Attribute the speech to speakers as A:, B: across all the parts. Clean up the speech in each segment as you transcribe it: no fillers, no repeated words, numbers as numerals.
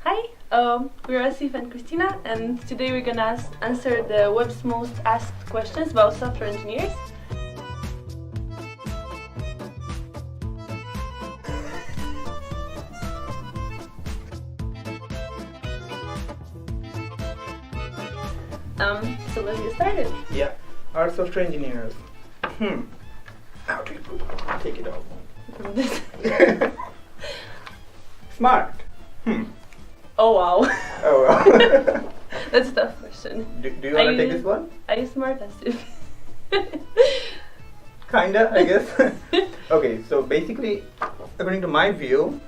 A: Hi, we're Asif and Cristina, and today we're gonna answer the web's most asked questions about software engineers. So let's get started.
B: Yeah, our software engineers. How do you take it off? Smart.
A: Oh wow,
B: Oh, wow.
A: that's a tough question.
B: Do you want to take this one?
A: Are you smart, Asif?
B: Kinda, I guess. Okay, so basically, according to my view,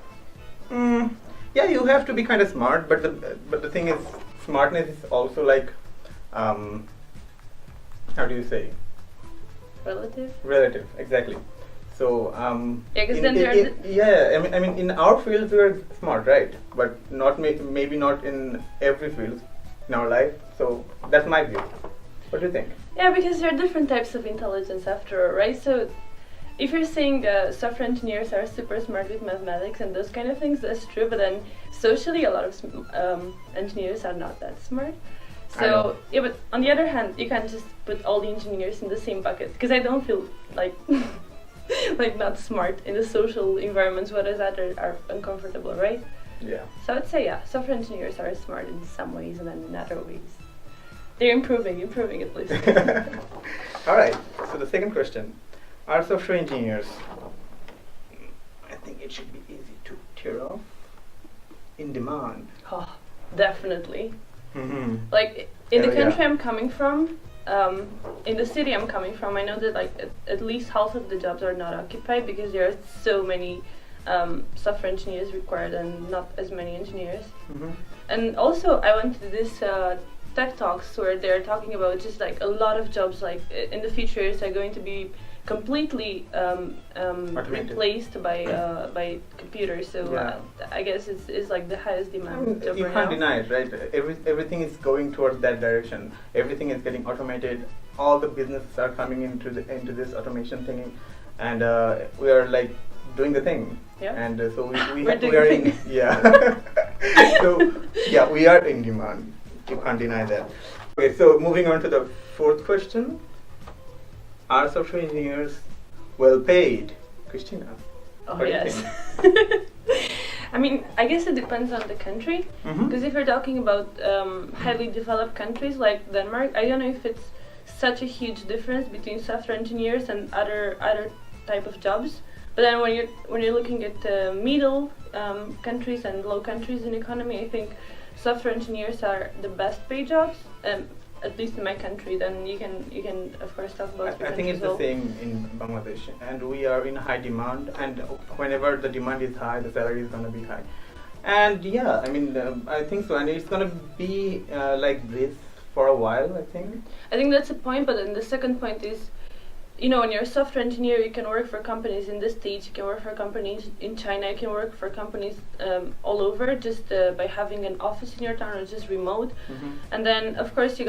B: yeah, you have to be kind of smart, but the thing is, smartness is also like, how do you say?
A: Relative.
B: Relative, exactly. So
A: Yeah, 'cause
B: in-
A: then
B: in-
A: there are
B: in- yeah, I mean, in our field we are smart, right? But not maybe not in every field in our life. So that's my view. What do you think?
A: Yeah, because there are different types of intelligence after all, right? So if you're saying software engineers are super smart with mathematics and those kind of things, that's true. But then socially, a lot of engineers are not that smart.
B: I know.
A: So yeah, but on the other hand, you can't just put all the engineers in the same bucket because I don't feel like like not smart in the social environments, whereas others are uncomfortable, right?
B: Yeah.
A: So I'd say yeah, software engineers are smart in some ways and then in other ways. They're improving at least.
B: All right. So the second question: are software engineers? I think it should be easy to tear off. In demand.
A: Oh, definitely.
B: Mm-hmm.
A: Like in the
B: Oh, yeah.
A: country I'm coming from, in the city I'm coming from, I know that like at least half of the jobs are not occupied because there are so many software engineers required and not as many engineers.
B: Mm-hmm.
A: And also I went to this tech talks where they're talking about just like a lot of jobs like in the future years are going to be completely
B: Automated.
A: replaced by computers. So
B: Yeah.
A: I guess it's like the highest demand job
B: You
A: right
B: can't
A: now.
B: deny it, right? Everything is going towards that direction. Everything is getting automated. All the businesses are coming into this automation thingy, and we are like doing the thing.
A: Yeah.
B: And so we
A: We're doing
B: are
A: the
B: in
A: thing.
B: yeah. So yeah, we are in demand. You can't deny that. Okay, so moving on to the fourth question: are software engineers well paid? Christina.
A: Oh
B: What do you
A: yes. I mean, I guess it depends on the country.
B: Mm-hmm.
A: Because if you're talking about highly developed countries like Denmark, I don't know if it's such a huge difference between software engineers and other type of jobs. But then when you're looking at middle countries and low countries in economy, I think software engineers are the best paid jobs. At least in my country. Then you can of course talk about your
B: I think
A: country
B: it's
A: as
B: the
A: well.
B: same in Bangladesh, and we are in high demand, and whenever the demand is high, the salary is gonna be high. And yeah, I mean, I think so, and it's gonna be like this for a while, I think.
A: I think that's a point, but then the second point is, you know, when you're a software engineer, you can work for companies in the States, you can work for companies in China, you can work for companies all over just by having an office in your town or just remote.
B: Mm-hmm.
A: And then, of course,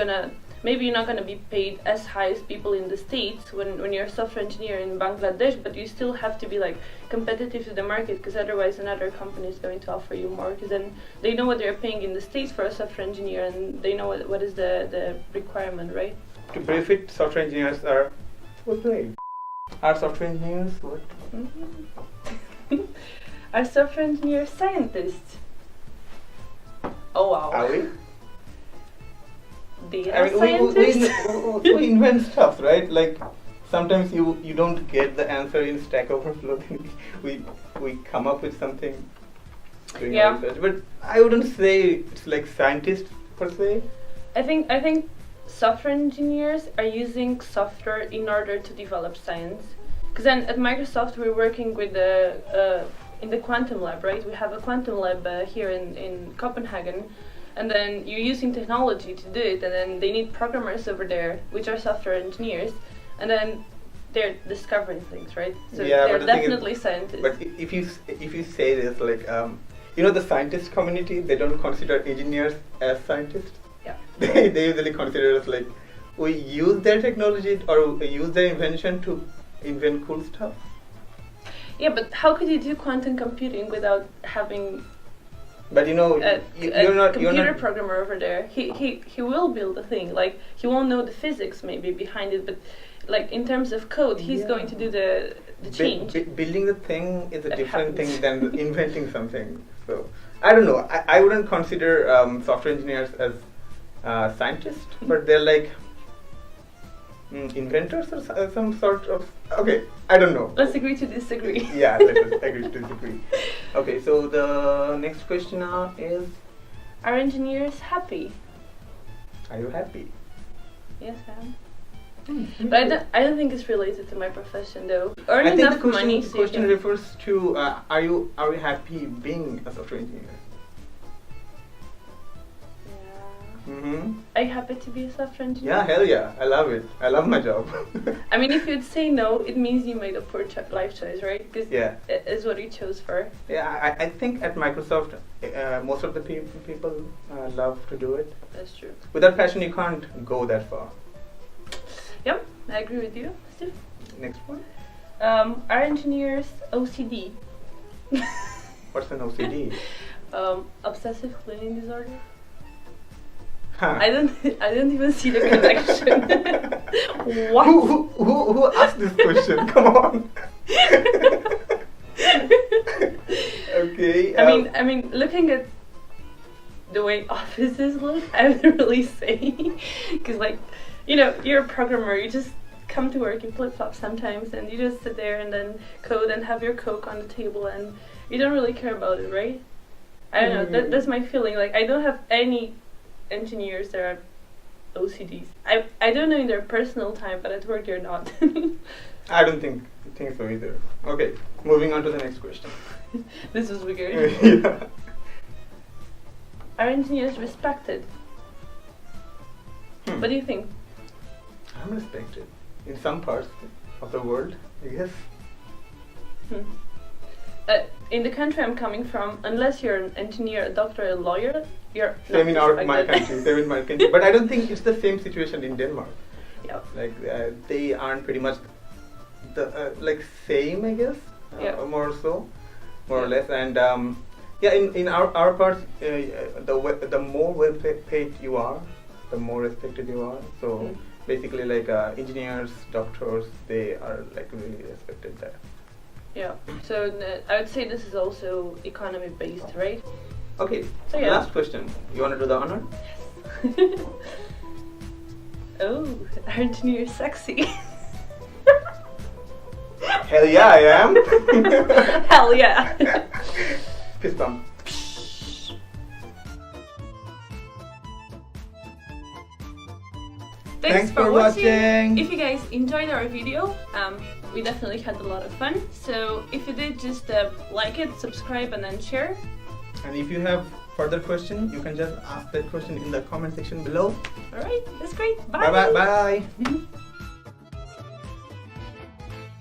A: maybe you're not gonna be paid as high as people in the States when you're a software engineer in Bangladesh, but you still have to be like competitive to the market because otherwise another company is going to offer you more because then they know what they're paying in the States for a software engineer and they know what is the requirement, right?
B: To brief it, software engineers are well paid. Are software engineers what?
A: Are software engineers scientists? Oh wow.
B: Are we?
A: Data
B: I mean,
A: scientists?
B: we invent stuff, right? Like sometimes you don't get the answer in Stack Overflow. we come up with something doing
A: Yeah.
B: research, but I wouldn't say it's like scientists per se.
A: I think software engineers are using software in order to develop science. Because then at Microsoft we're working with in the quantum lab, right? We have a quantum lab here in Copenhagen, and then you're using technology to do it, and then they need programmers over there, which are software engineers, and then they're discovering things, right? So
B: Yeah,
A: they're
B: but the thing is-
A: definitely scientists.
B: But if you say this, like you know, the scientist community, they don't consider engineers as scientists.
A: Yeah.
B: They usually consider us like we use their technology or we use their invention to invent cool stuff.
A: Yeah, but how could you do quantum computing without having
B: But you know, you're not.
A: Computer programmer over there. He will build a thing. Like he won't know the physics maybe behind it, but like in terms of code, he's going to do the change.
B: Building the thing is a different thing than inventing something. So I don't know. I wouldn't consider software engineers as scientists, but they're like inventors or some sort of. Okay, I don't know.
A: Let's agree to disagree.
B: Yeah, let us agree to disagree. Okay, so the next question now is:
A: are engineers happy?
B: are you happy?
A: Yes, I am. But I don't think it's related to my profession though. Earn
B: I think
A: enough
B: the question,
A: money.
B: the
A: So
B: question
A: you can,
B: refers to are you happy being a software engineer?
A: yeah.
B: Mm-hmm.
A: Are you happy to be a software engineer?
B: Yeah, hell yeah, I love it. I love my job.
A: I mean, if you'd say no, it means you made a poor life choice, right? Because
B: Yeah.
A: it is what you chose for.
B: Yeah, I think at Microsoft, most of the people love to do it.
A: That's true.
B: Without passion, you can't go that far.
A: Yep, I agree with you, Steve.
B: Next one.
A: Are engineers OCD?
B: What's an OCD?
A: Obsessive cleaning disorder.
B: Huh.
A: I don't even see the connection. What?
B: Who asked this question? Come on. Okay.
A: I mean, looking at the way offices look, I would really say, because like, you know, you're a programmer, you just come to work, you flip flop sometimes, and you just sit there and then code and have your Coke on the table, and you don't really care about it, right? I don't know. That's my feeling. Like, I don't have any engineers that are OCDs. I don't know in their personal time, but at work they're not.
B: I don't think so either. Okay, moving on to the next question.
A: This was weird.
B: Yeah.
A: Are engineers respected? What do you think?
B: I'm respected in some parts of the world, I guess.
A: In the country I'm coming from, unless you're an engineer, a doctor, a lawyer, you're
B: Same
A: not
B: in my country. Same in my country. But I don't think it's the same situation in Denmark.
A: Yeah.
B: Like they aren't pretty much the like same, I guess.
A: Yeah.
B: More or less. And yeah, in our parts, the more well paid you are, the more respected you are. So basically, like engineers, doctors, they are like really respected there.
A: Yeah. So I would say this is also economy based, right?
B: Okay.
A: So yeah.
B: Last question. You want to do the honor?
A: Yes. Oh, are engineers sexy?
B: Hell yeah, I am.
A: Hell yeah.
B: Fist bump.
A: Thanks for watching. If you guys enjoyed our video, we definitely had a lot of fun. So if you did, just like it, subscribe, and then share.
B: And if you have further question, you can just ask that question in the comment section below.
A: Alright, that's great.
B: Bye bye bye.